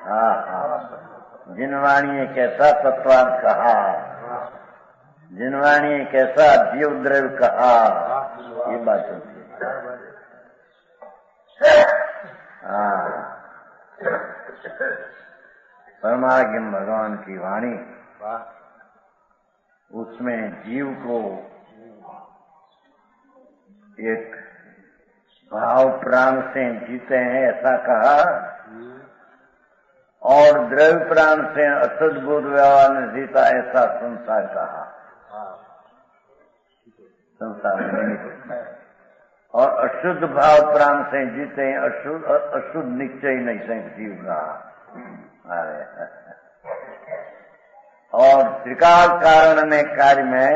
हाँ हाँ, जिन वाणी कैसा तत्वार्थ कहा, जिनवाणी कैसा जीव द्रव्य कहा, ये बात होती है। हाँ, परमात्मा भगवान की वाणी, उसमें जीव को एक भाव प्राण से जीते हैं ऐसा कहा, और द्रव्य प्राण से असद बोध व्यवहार में जीता ऐसा संसार कहा। संसार में और अशुद्ध भाव प्राण से जीते हैं, अशुद्ध निश्चय नहीं से जीव का। और त्रिकाल कारण में कार्य में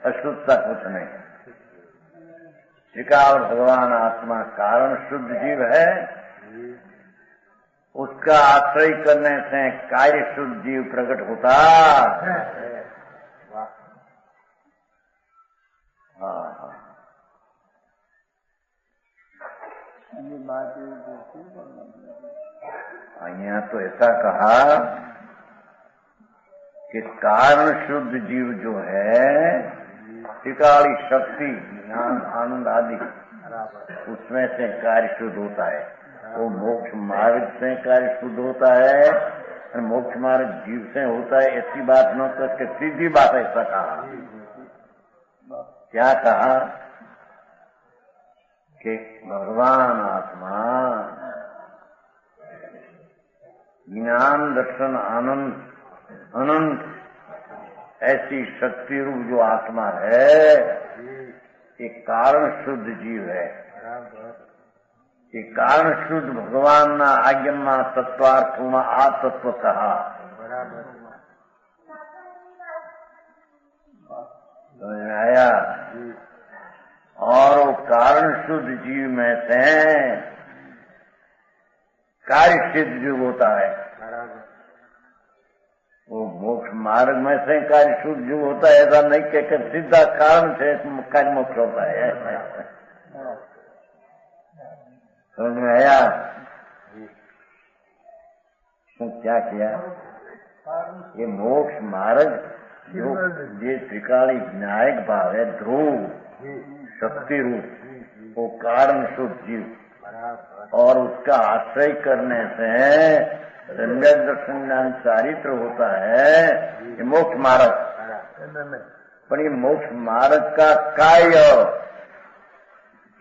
अशुद्धता कुछ नहीं। त्रिकाल भगवान आत्मा कारण शुद्ध जीव है, उसका आश्रय करने से कार्य शुद्ध जीव प्रकट होता। हाँ, ये बात यहाँ तो ऐसा कहा कि कारण शुद्ध जीव जो है, त्रिकाली शक्ति ज्ञान आनंद आदि, उसमें से कार्य शुद्ध होता है। वो मोक्ष मार्ग से कार्य शुद्ध होता है और मोक्ष मार्ग जीव से होता है, ऐसी बात न करके सीधी बात ऐसा कहा। क्या कहा कि भगवान आत्मा ज्ञान दर्शन आनंद अनंत ऐसी शक्ति रूप जो आत्मा है, ये कारण शुद्ध जीव है। ये कारण शुद्ध भगवान ना आज्ञा तत्वार्थों में आ तत्व कहा। समझ में आया? और वो कारण शुद्ध जीव में से कार्य सिद्ध जीव होता है। वो मोक्ष मार्ग में से कार्य शुद्ध जीव होता है, ऐसा नहीं कहकर सीधा कारण से कार्य मोक्ष होता है। समझ में आया? क्या किया? ये मोक्ष मार्ग जो ये त्रिकाली न्यायिक भाव है, ध्रुव शक्ति रूप, वो कारण शुद्ध जीव और उसका आश्रय करने से सम्यक दर्शन ज्ञान चारित्र होता है, ये मोक्ष मार्ग। पर ये मोक्ष मार्ग का कार्य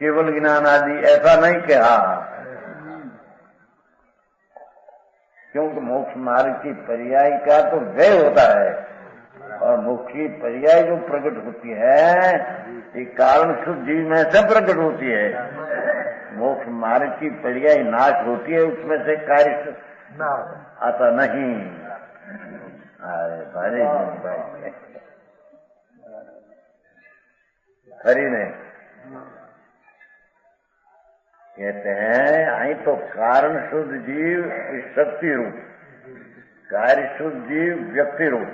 केवल ज्ञान आदि ऐसा नहीं कहा, क्योंकि मोक्ष मार्ग की पर्याय का तो व्यय होता है, और मोक्ष की पर्याय जो प्रकट होती है ये कारण शुद्ध जीव में से प्रकट होती है। मोक्ष मार्ग की पर्याय नाश होती है, उसमें से कार्य आता नहीं। अरे भाई खरी नहीं कहते हैं। आई तो कारण शुद्ध जीव शक्ति रूप, कार्य शुद्ध जीव व्यक्ति रूप।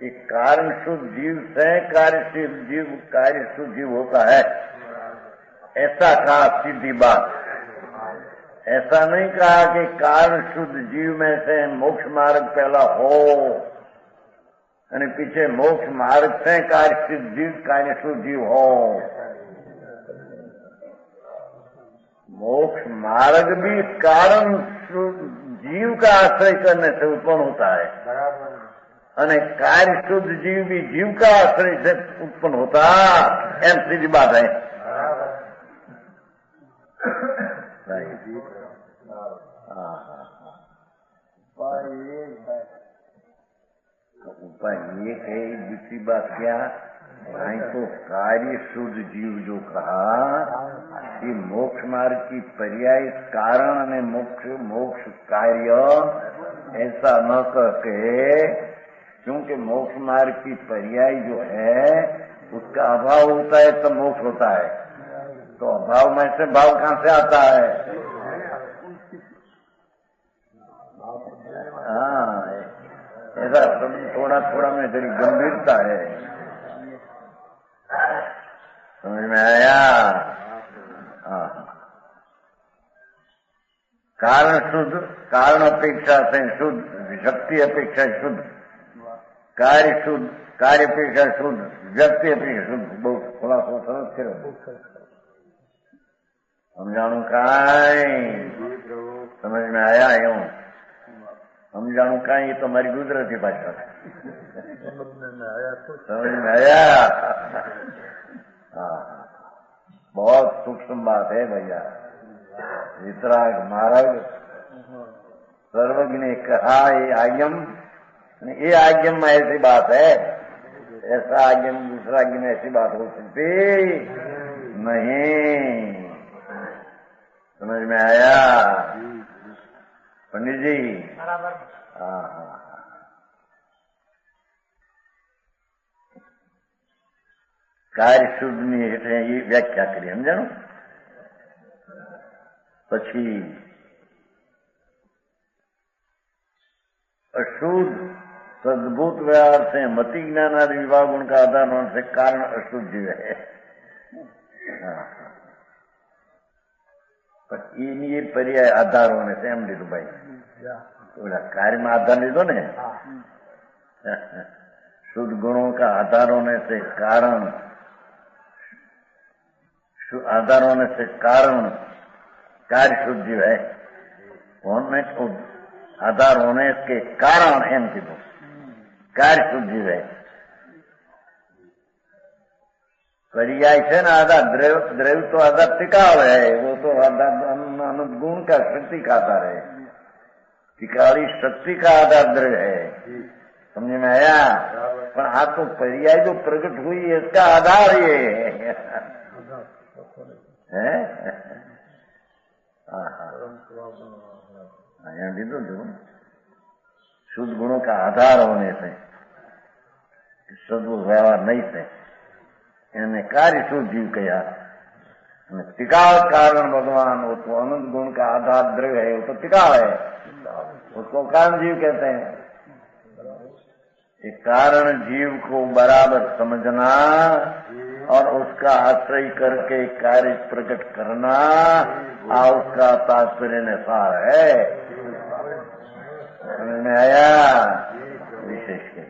ये कारण शुद्ध जीव से कार्य शुद्ध जीव होता है, ऐसा कहा सीधी बात। ऐसा नहीं कहा कि कारण शुद्ध जीव में से मोक्ष मार्ग पहला हो और पीछे मोक्ष मार्ग से कार्य शुद्ध जीव हो। मोक्ष मार्ग भी कारण जीव का आश्रय करने से उत्पन्न होता है, અને कार्य शुद्ध जीव भी जीव का आश्रय से उत्पन्न होता। एम सीधी बात है। उपाय एक है। उपाय एक है। दूसरी बात क्या, नहीं तो कार्य शुद्ध जीव जो कहा कि मोक्ष मार्ग की पर्याय कारण ने मोक्ष कार्य ऐसा न करके, क्योंकि मोक्ष मार्ग की पर्याय जो है उसका अभाव होता है तब मोक्ष होता है, तो अभाव में से भाव कहां से आता है? हाँ, ऐसा थोड़ा थोड़ा में तेरी गंभीरता है, समझ में आया? हाँ, कारण शुद्ध, कारण अपेक्षा से शुद्ध, शक्ति अपेक्षा शुद्ध, कार्य शुद्ध, कार्य अपेक्षा शुद्ध, व्यक्ति अपेक्षा शुद्ध। बहुत थोड़ा थोड़ा सरस करो, समझाणु काई समझ में आया? यूं समझाणु काई, ये तो हमारी गुजराती भाषा है। समझ में आया? हाँ, बहुत सूक्ष्म बात है भैया। वितराग महाराज सर्वज्ञ ने कहा ये आज्ञम में ऐसी बात है, ऐसा आज्ञम दूसरा आज्ञ में ऐसी बात हो सकती नहीं। समझ में आया पंडित जी? बराबर। हाँ, कार्य शुद्ध ની એટલે એ વ્યાખ્યા કરી, સમજાણું? પછી अशुद्ध सद्भूत व्यवहार से मति ज्ञान आदि विवाह गुण का आधार होने से कारण अशुद्ध जीव है। पर ये पर्याय आधार होने से हम લીધું ભાઈ, तो कार्य में आधार લીધો ने, शुद्ध गुणों का आधार होने से कारण, आधार होने से कारण कार्य शुद्ध जीव है, होने आधार होने के कारण एम कीधું कार्य शुद्ध जीव है। पर्याय है ना आधार, द्रव्य तो आधार टिकाव है, वो तो आधार अनुगुण का शक्ति का आधार है, टिकावी शक्ति का आधार द्रव्य है। समझ में आया? पर हाँ तो पर्याय जो प्रकट हुई है इसका आधार ये है। यहाँ दीदो जो शुद्ध गुणों का आधार होने से, शुद्ध व्यवहार नहीं से, यानी कार्य शुद्ध जीव कहा। टिकाव कारण भगवान, वो तो अनंत गुण का आधार द्रव्य है, वो तो टिकाव है, उसको कारण जीव कहते हैं। एक कारण जीव को बराबर समझना और उसका आश्रय करके कार्य प्रकट करना, और उसका तात्पर्य निसार है। समझ में आया? विशेष के